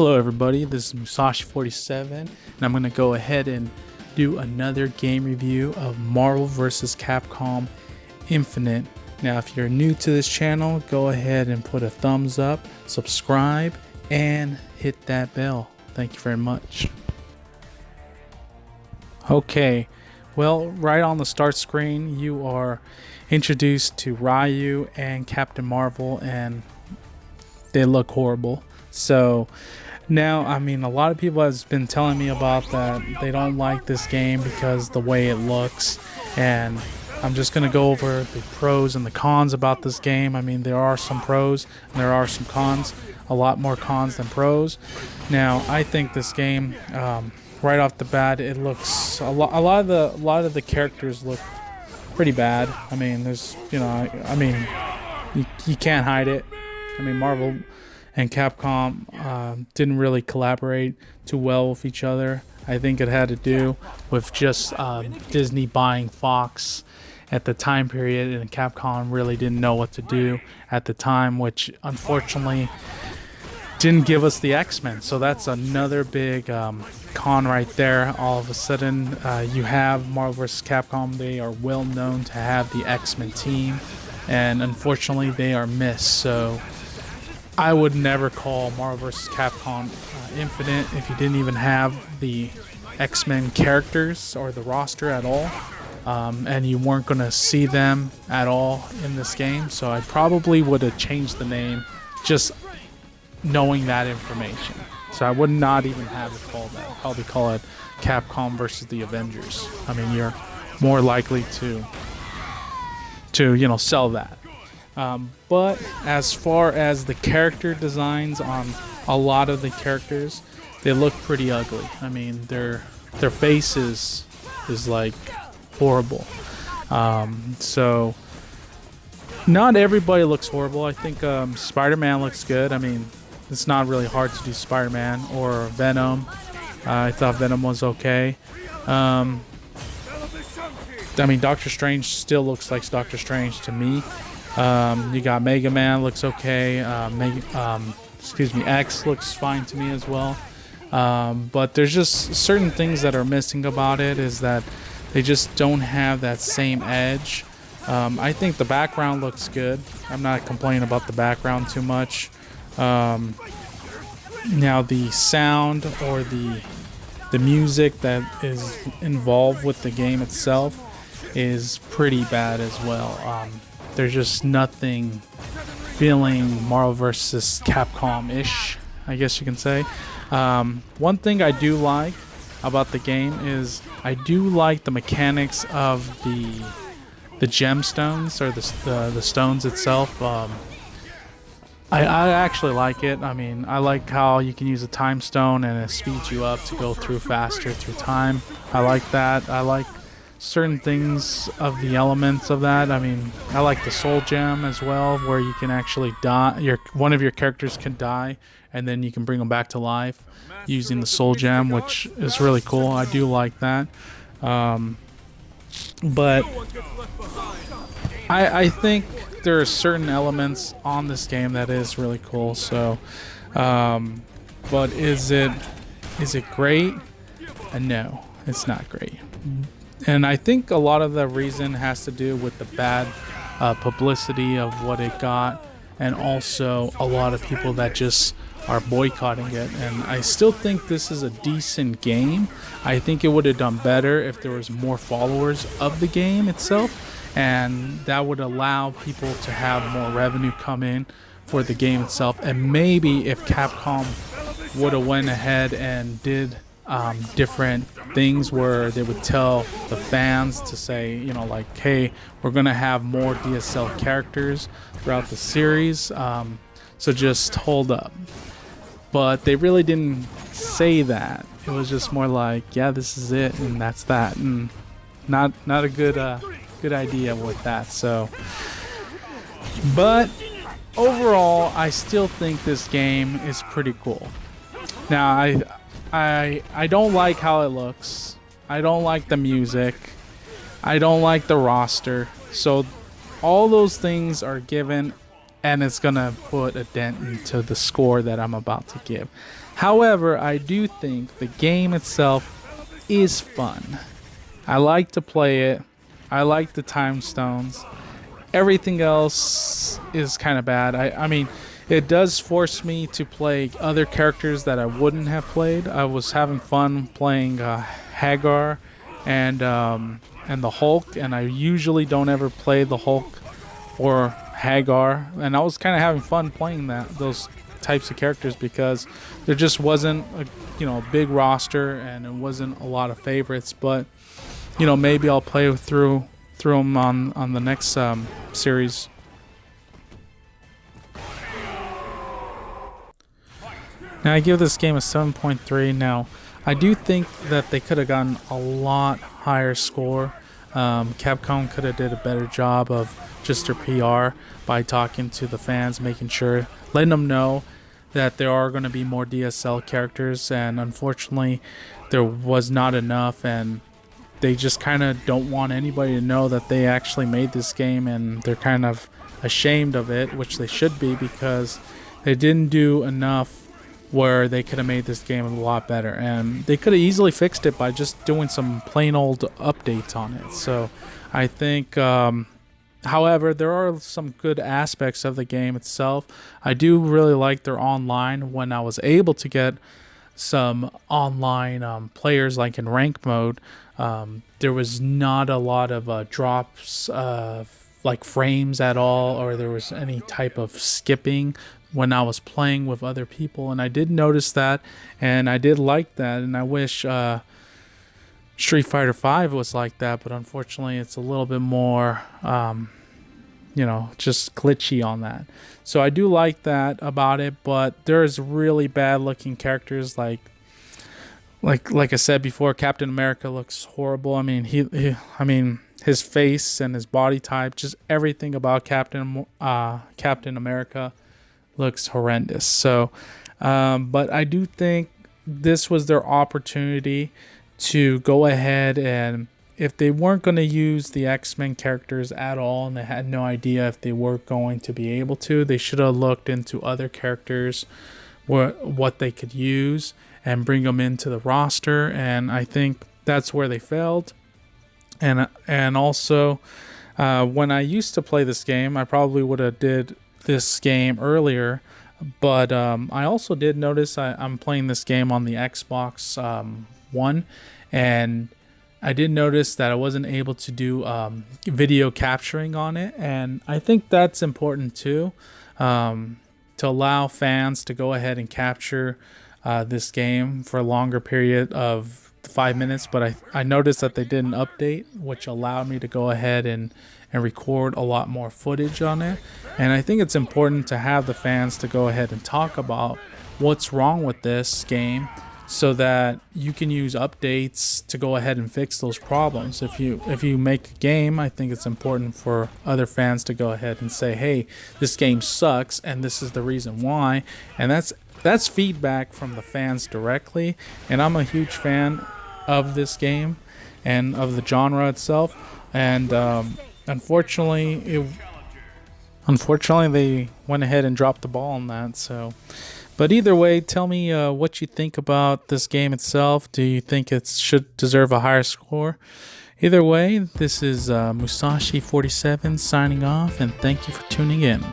Hello everybody, this is Musashi47 and I'm going to go ahead and do another game review of Marvel vs. Capcom Infinite. Now if you're new to this channel, go ahead and put a thumbs up, subscribe, and hit that bell. Thank you very much. Okay, well, right on the start screen you are introduced to Ryu and Captain Marvel, and they look horrible. So now, I mean, a lot of people has been telling me about that they don't like this game because the way it looks, and I'm just going to go over the pros and the cons about this game. I mean, there are some pros and there are some cons, a lot more cons than pros. Now, I think this game, right off the bat, it looks a lot of the characters look pretty bad. I mean, there's, you can't hide it. I mean, Marvel and Capcom didn't really collaborate too well with each other. I think it had to do with just Disney buying Fox at the time period, and Capcom really didn't know what to do at the time, which unfortunately didn't give us the X-Men. So that's another big con right there. All of a sudden, you have Marvel vs. Capcom. They are well known to have the X-Men team, and unfortunately they are missed. So I would never call Marvel vs. Capcom Infinite if you didn't even have the X-Men characters or the roster at all, and you weren't going to see them at all in this game. So I probably would have changed the name just knowing that information. So I would not even have it called that. I'd probably call it Capcom versus the Avengers. I mean, you're more likely to sell that. But as far as the character designs on a lot of the characters, they look pretty ugly. I mean, their faces is like horrible. So not everybody looks horrible. I think Spider-Man looks good. I mean, it's not really hard to do Spider-Man or Venom. I thought Venom was okay. I mean, Doctor Strange still looks like Doctor Strange to me. You got Mega Man, looks okay. X looks fine to me as well. But there's just certain things that are missing about it, is that they just don't have that same edge. I think the background looks good. I'm not complaining about the background too much. Now the sound or the music that is involved with the game itself is pretty bad as well. There's just nothing feeling Marvel vs. Capcom-ish, I guess you can say. One thing I do like about the game is I do like the mechanics of the gemstones, or the stones itself. I actually like it. I mean, I like how you can use a time stone and it speeds you up to go through faster through time. I like that. I like certain things of the elements of that. I mean, I like the soul gem as well, where you can actually die. One of your characters can die, and then you can bring them back to life using the soul gem, which is really cool. I do like that. But I think there are certain elements on this game that is really cool. So, but is it great? No, it's not great. And I think a lot of the reason has to do with the bad publicity of what it got, and also a lot of people that just are boycotting it. And I still think this is a decent game. I think it would have done better if there was more followers of the game itself, and that would allow people to have more revenue come in for the game itself. And maybe if Capcom would have went ahead and did different things where they would tell the fans to say, like, hey, we're gonna have more DSL characters throughout the series, so just hold up. But they really didn't say that. It was just more like, yeah, this is it, and that's that, and not a good idea with that. So, but overall, I still think this game is pretty cool. Now, I don't like how it looks. I don't like the music. I don't like the roster. So all those things are given and it's gonna put a dent into the score that I'm about to give. However, I do think the game itself is fun. I like to play it. I like the time stones. Everything else is kind of bad. I mean, it does force me to play other characters that I wouldn't have played. I was having fun playing Hagar and the Hulk, and I usually don't ever play the Hulk or Hagar, and I was kind of having fun playing those types of characters because there just wasn't a big roster and it wasn't a lot of favorites. But maybe I'll play through them on the next series. Now I give this game a 7.3. Now I do think that they could have gotten a lot higher score. Capcom could have did a better job of just their PR by talking to the fans, making sure, letting them know that there are going to be more DSL characters, and unfortunately there was not enough, and they just kind of don't want anybody to know that they actually made this game, and they're kind of ashamed of it, which they should be, because they didn't do enough where they could have made this game a lot better, and they could have easily fixed it by just doing some plain old updates on it. So I think however, there are some good aspects of the game itself. I do really like their online. When I was able to get some online players, like in rank mode, there was not a lot of drops of like frames at all, or there was any type of skipping when I was playing with other people, and I did notice that, and I did like that, and I wish Street Fighter V was like that, but unfortunately it's a little bit more just glitchy on that. So I do like that about it, but there's really bad looking characters like I said before, Captain America looks horrible. I mean, his face and his body type, just everything about Captain America looks horrendous. So but I do think this was their opportunity to go ahead, and if they weren't going to use the X-Men characters at all, and they had no idea if they were going to be able to, they should have looked into other characters, what they could use, and bring them into the roster. And I think that's where they failed. And also, when I used to play this game, I probably would have did this game earlier, but I also did notice I'm playing this game on the Xbox One, and I did notice that I wasn't able to do video capturing on it, and I think that's important too, to allow fans to go ahead and capture this game for a longer period of 5 minutes. But I noticed that they did an update which allowed me to go ahead and record a lot more footage on it, and I think it's important to have the fans to go ahead and talk about what's wrong with this game, so that you can use updates to go ahead and fix those problems. If you make a game, I think it's important for other fans to go ahead and say, hey, this game sucks and this is the reason why, and that's feedback from the fans directly. And I'm a huge fan of this game and of the genre itself, and unfortunately they went ahead and dropped the ball on that. So but either way, tell me what you think about this game itself. Do you think it should deserve a higher score? Either way, this is Musashi47 signing off, and thank you for tuning in.